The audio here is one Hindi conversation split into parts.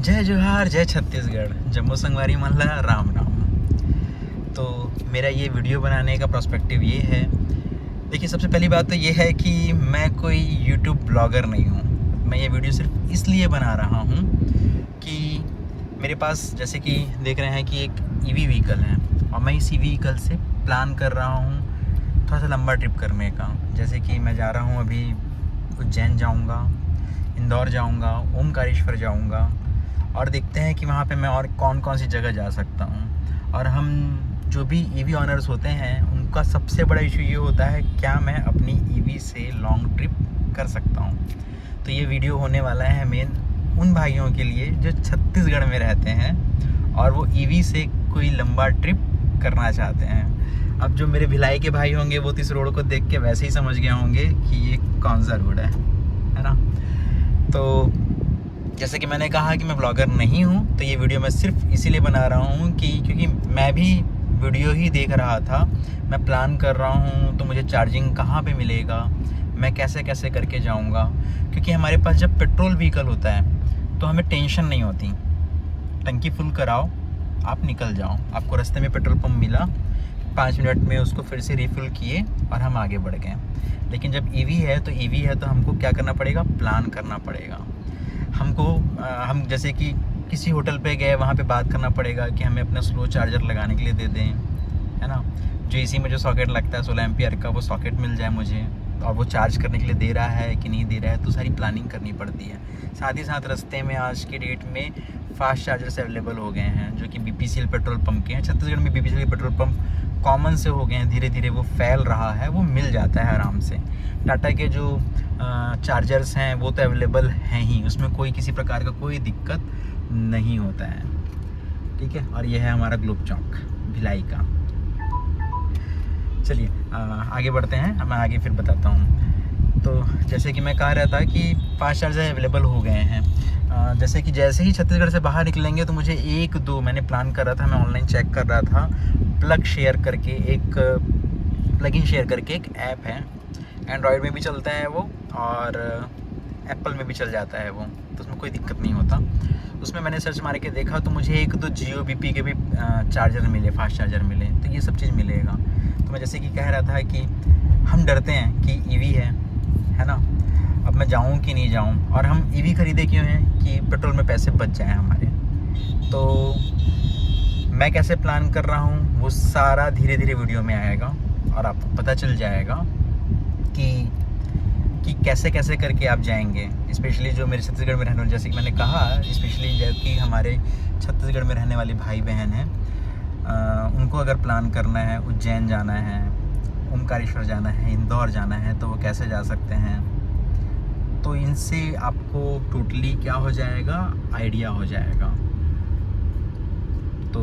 जय जोहार, जय छत्तीसगढ़, जम्मू संगवारी मल्ला, राम राम। तो मेरा ये वीडियो बनाने का पर्सपेक्टिव ये है। देखिए, सबसे पहली बात तो ये है कि मैं कोई यूट्यूब ब्लॉगर नहीं हूँ। मैं ये वीडियो सिर्फ इसलिए बना रहा हूँ कि मेरे पास, जैसे कि देख रहे हैं कि एक ईवी व्हीकल है और मैं इस ईवी व्हीकल से प्लान कर रहा हूँ थोड़ा सा लंबा ट्रिप करने का। जैसे कि मैं जा रहा हूँ अभी उज्जैन जाऊँगा, इंदौर जाऊँगा, ओमकारेश्वर जाऊँगा और देखते हैं कि वहाँ पे मैं और कौन कौन सी जगह जा सकता हूँ। और हम जो भी ईवी ऑनर्स होते हैं उनका सबसे बड़ा इशू ये होता है, क्या मैं अपनी ईवी से लॉन्ग ट्रिप कर सकता हूँ। तो ये वीडियो होने वाला है मेन उन भाइयों के लिए जो छत्तीसगढ़ में रहते हैं और वो ईवी से कोई लंबा ट्रिप करना चाहते हैं। अब जो मेरे भिलाई के भाई होंगे वो तो इस रोड को देख के वैसे ही समझ गए होंगे कि ये कौन सा रोड है ना। तो जैसे कि मैंने कहा कि मैं ब्लॉगर नहीं हूँ, तो ये वीडियो मैं सिर्फ इसीलिए बना रहा हूँ कि क्योंकि मैं भी वीडियो ही देख रहा था। मैं प्लान कर रहा हूँ तो मुझे चार्जिंग कहाँ पे मिलेगा, मैं कैसे कैसे करके जाऊँगा। क्योंकि हमारे पास जब पेट्रोल व्हीकल होता है तो हमें टेंशन नहीं होती। टंकी फुल कराओ, आप निकल जाओ, आपको रास्ते में पेट्रोल पंप मिला, 5 मिनट में उसको फिर से रिफ़िल किए और हम आगे बढ़ गए। लेकिन जब ईवी है तो हमको क्या करना पड़ेगा, प्लान करना पड़ेगा। हमको हम जैसे कि किसी होटल पे गए, वहाँ पे बात करना पड़ेगा कि हमें अपना स्लो चार्जर लगाने के लिए दे दें, है ना। जो एसी में जो सॉकेट लगता है 16 एम्पियर का, वो सॉकेट मिल जाए मुझे, और वो चार्ज करने के लिए दे रहा है कि नहीं दे रहा है, तो सारी प्लानिंग करनी पड़ती है। साथ ही साथ रास्ते में आज की डेट में फास्ट चार्जर्स अवेलेबल हो गए हैं जो कि BPCL पेट्रोल पंप के हैं। छत्तीसगढ़ में BPCL पेट्रोल पंप कॉमन से हो गए हैं, धीरे धीरे वो फैल रहा है, वो मिल जाता है आराम से। टाटा के जो चार्जर्स हैं वो तो अवेलेबल हैं ही, उसमें कोई किसी प्रकार का कोई दिक्कत नहीं होता है, ठीक है। और ये है हमारा ग्लोब चौक भिलाई का। चलिए आगे बढ़ते हैं, मैं आगे फिर बताता हूँ। तो जैसे कि मैं कह रहा था कि फास्ट चार्जर अवेलेबल हो गए हैं। जैसे कि जैसे ही छत्तीसगढ़ से बाहर निकलेंगे तो मुझे एक दो मैंने प्लान कर रहा था, मैं ऑनलाइन चेक कर रहा था, प्लगइन शेयर करके एक ऐप है। एंड्रॉयड में भी चलता है वो और एप्पल में भी चल जाता है वो, तो उसमें कोई दिक्कत नहीं होता। उसमें मैंने सर्च मार के देखा तो मुझे एक दो Jio BP के भी चार्जर मिले, फास्ट चार्जर मिले, तो ये सब चीज़ मिलेगा। तो मैं जैसे कि कह रहा था कि हम डरते हैं कि ईवी है ना, अब मैं जाऊं कि नहीं जाऊं। और हम ईवी खरीदे क्यों हैं कि पेट्रोल में पैसे बच जाएं हमारे। तो मैं कैसे प्लान कर रहा हूं वो सारा धीरे धीरे वीडियो में आएगा और आपको पता चल जाएगा कि कैसे कैसे करके आप जाएंगे। स्पेशली जो मेरे छत्तीसगढ़ में रहने वाले, जैसे कि मैंने कहा, स्पेशली जो कि हमारे छत्तीसगढ़ में रहने वाले भाई बहन हैं, उनको अगर प्लान करना है, उज्जैन जाना है, ओमकारेश्वर जाना है, इंदौर जाना है, तो वो कैसे जा सकते हैं। तो इनसे आपको टोटली क्या हो जाएगा, आइडिया हो जाएगा। तो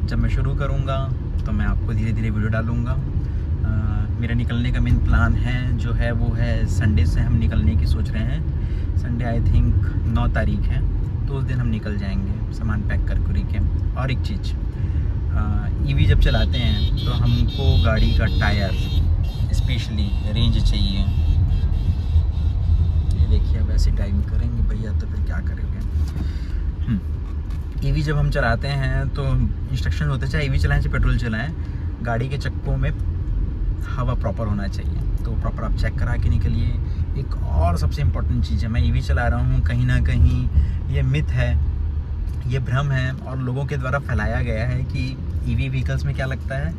जब मैं शुरू करूँगा तो मैं आपको धीरे धीरे वीडियो डालूँगा। मेरा निकलने का मेन प्लान है जो है वो है संडे से हम निकलने की सोच रहे हैं। संडे आई थिंक 9 तारीख है, तो उस दिन हम निकल जाएंगे सामान पैक कर के। और एक चीज़, ईवी जब चलाते हैं तो हमको गाड़ी का टायर स्पेशली रेंज चाहिए। ये देखिए, अब ऐसे ड्राइविंग करेंगे भैया तो फिर क्या करेंगे। ईवी जब हम चलाते हैं तो इंस्ट्रक्शन होते, चाहे ईवी चलाएं चाहे पेट्रोल चलाएं, गाड़ी के चक्कों में हवा प्रॉपर होना चाहिए। तो प्रॉपर आप चेक करा के निकलिए। एक और सबसे इम्पोर्टेंट चीज़ है, मैं ईवी चला रहा हूँ, कहीं ना कहीं ये मिथ है, ये भ्रम है और लोगों के द्वारा फैलाया गया है कि ईवी व्हीकल्स में क्या लगता है,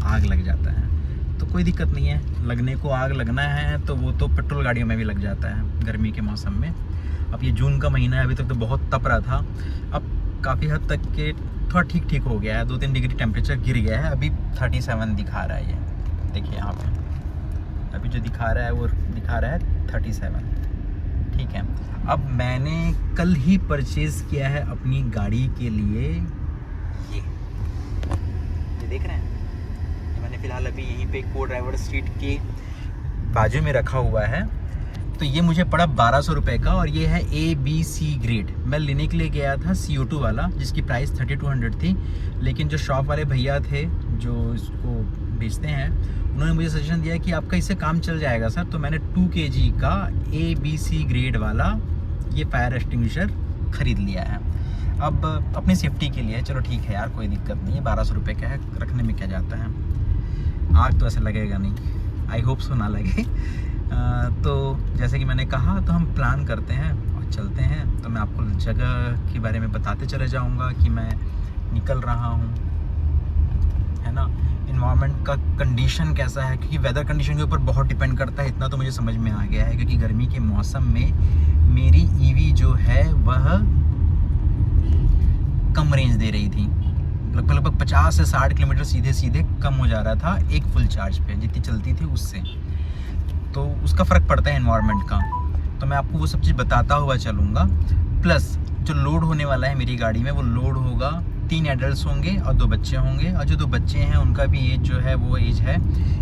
आग लग जाता है। तो कोई दिक्कत नहीं है, लगने को आग लगना है तो वो तो पेट्रोल गाड़ियों में भी लग जाता है गर्मी के मौसम में। अब ये जून का महीना है, अभी तक तो बहुत तप रहा था, अब काफ़ी हद तक के थोड़ा ठीक हो गया है, 2-3 डिग्री टेम्परेचर गिर गया है। अभी 37 दिखा रहा है, ये देखिए यहाँ पे अभी जो दिखा रहा है वो दिखा रहा है 37, ठीक है। अब मैंने कल ही परचेज़ किया है अपनी गाड़ी के लिए ये देख रहे हैं, ये मैंने फ़िलहाल अभी यहीं पे को ड्राइवर स्ट्रीट के बाजू में रखा हुआ है। तो ये मुझे पड़ा 1200 रुपये का और ये है ABC ग्रेड। मैं लेने के लिए गया था CO2 वाला जिसकी प्राइस 3200 थी, लेकिन जो शॉप वाले भैया थे जो इसको बेचते हैं, उन्होंने मुझे सजेशन दिया कि आपका इससे काम चल जाएगा सर। तो मैंने 2 kg का ABC ग्रेड वाला ये फायर एक्सटिंग्विशर ख़रीद लिया है। अब अपनी सेफ्टी के लिए चलो ठीक है यार, कोई दिक्कत नहीं है, 1200 रुपये का है, रखने में क्या जाता है। आग तो ऐसे लगेगा नहीं, आई होप सो ना लगे। तो जैसे कि मैंने कहा, तो हम प्लान करते हैं और चलते हैं। तो मैं आपको जगह के बारे में बताते चले जाऊंगा कि मैं निकल रहा हूँ, है ना। इन्वायरमेंट का कंडीशन कैसा है, क्योंकि वेदर कंडीशन के ऊपर बहुत डिपेंड करता है, इतना तो मुझे समझ में आ गया है। क्योंकि गर्मी के मौसम में मेरी ईवी जो है वह कम रेंज दे रही थी, लगभग 50 से 60 किलोमीटर सीधे सीधे कम हो जा रहा था एक फुल चार्ज पे, जितनी चलती थी उससे। तो उसका फ़र्क पड़ता है एनवायरनमेंट का। तो मैं आपको वो सब चीज़ बताता हुआ चलूँगा। प्लस जो लोड होने वाला है मेरी गाड़ी में, वो लोड होगा 3 एडल्ट्स होंगे और 2 बच्चे होंगे। और जो 2 बच्चे हैं उनका भी एज जो है वो एज है,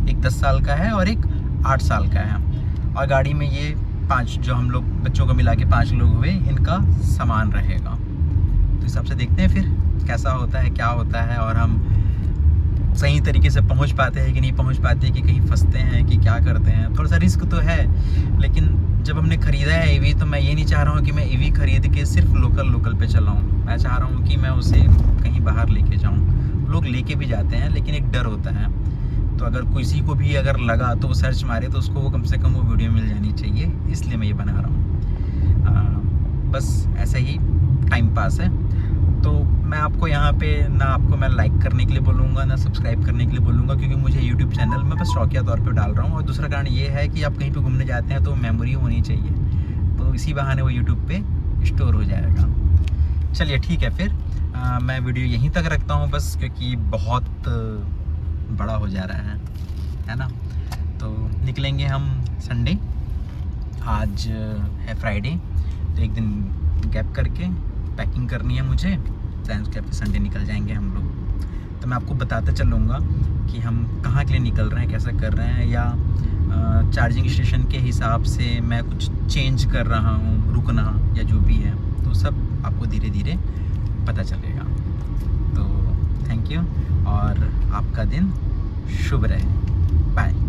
एक 10 साल का है और एक 8 साल का है। और गाड़ी में ये 5 जो हम लोग बच्चों को मिला के 5 लोग हुए, इनका सामान रहेगा। तो हिसाब से देखते हैं फिर कैसा होता है, क्या होता है, और हम सही तरीके से पहुंच पाते हैं कि नहीं पहुंच पाते, कि कहीं फंसते हैं कि क्या करते हैं। थोड़ा सा रिस्क तो है, लेकिन जब हमने ख़रीदा है ईवी, तो मैं ये नहीं चाह रहा हूँ कि मैं ईवी खरीद के सिर्फ लोकल पे चलाऊँ। मैं चाह रहा हूँ कि मैं उसे कहीं बाहर लेके जाऊँ। लोग लेके भी जाते हैं, लेकिन एक डर होता है। तो अगर किसी को भी अगर लगा तो वो सर्च मारे, तो उसको वो कम से कम वो वीडियो मिल जानी चाहिए, इसलिए मैं ये बना रहा हूँ। बस ऐसा ही टाइम पास है। तो मैं आपको यहाँ पे ना आपको मैं लाइक करने के लिए बोलूँगा, ना सब्सक्राइब करने के लिए बोलूँगा, क्योंकि मुझे यूट्यूब चैनल में बस शौकिया तौर पे डाल रहा हूँ। और दूसरा कारण ये है कि आप कहीं पे घूमने जाते हैं तो मेमोरी होनी चाहिए, तो इसी बहाने वो यूट्यूब पे स्टोर हो जाएगा। चलिए ठीक है फिर, मैं वीडियो यहीं तक रखता हूँ बस, क्योंकि बहुत बड़ा हो जा रहा है ना। तो निकलेंगे हम संडे, आज है फ्राइडे, तो एक दिन गैप करके पैकिंग करनी है मुझे, दैन उसके फिर संडे निकल जाएंगे हम लोग। तो मैं आपको बताते चलूँगा कि हम कहाँ के लिए निकल रहे हैं, कैसा कर रहे हैं, या चार्जिंग स्टेशन के हिसाब से मैं कुछ चेंज कर रहा हूँ, रुकना या जो भी है, तो सब आपको धीरे धीरे पता चलेगा। तो थैंक यू, और आपका दिन शुभ रहे। बाय।